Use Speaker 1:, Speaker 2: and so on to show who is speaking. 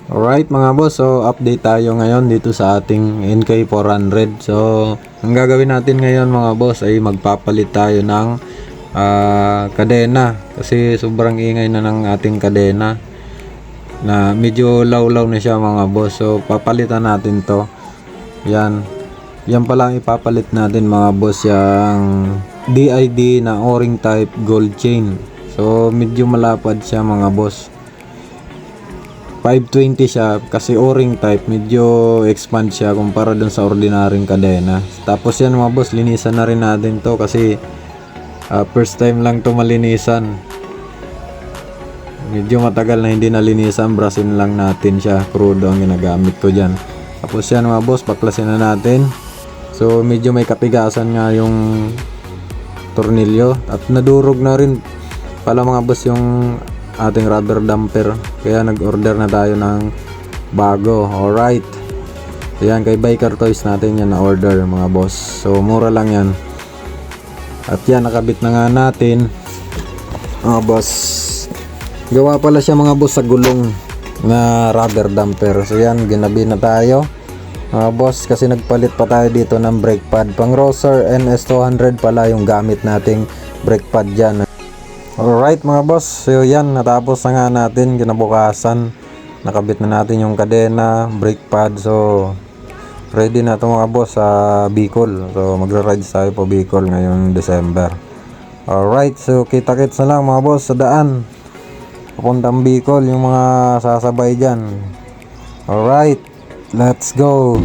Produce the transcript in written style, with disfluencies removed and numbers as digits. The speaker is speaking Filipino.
Speaker 1: Alright mga boss, so update tayo ngayon dito sa ating NK400. So ang gagawin natin ngayon mga boss ay magpapalit tayo ng kadena, kasi sobrang ingay na ng ating kadena na medyo lawlaw na siya mga boss. So papalitan natin to. Yan pala ang ipapalit natin mga boss, yung DID na O-ring type gold chain. So medyo malapad siya mga boss, 520 siya kasi O-ring type, medyo expand siya kumpara dun sa ordinaryong kadena. Tapos yan mga boss, linisan na rin natin to kasi first time lang to malinisan. Medyo matagal na hindi nalinisan, brasin lang natin siya, crudo ang ginagamit ko dyan. Tapos yan mga boss, baklasin na natin. So medyo may katigasan nga yung tornilyo at nadurog na rin pala mga boss yung ating rubber damper, kaya nag-order na tayo ng bago. Alright, ayan, kay Biker Toys natin yan na order mga boss, so mura lang yan. At yan, nakabit na nga natin mga boss. Gawa pala siya mga boss sa gulong na rubber damper. So yan, ginabi na tayo mga boss, kasi nagpalit pa tayo dito ng brake pad. Pang Roser NS200 pala yung gamit nating brake pad dyan. Alright mga boss, so yan, natapos na nga natin kinabukasan. Nakabit na natin yung kadena, brake pad. So ready na ito mga boss sa Bicol. So magra-ride tayo po Bicol ngayong December. Alright, so kita-kits na lang mga boss sa daan papuntang Bicol, yung mga sasabay dyan. Alright, let's go.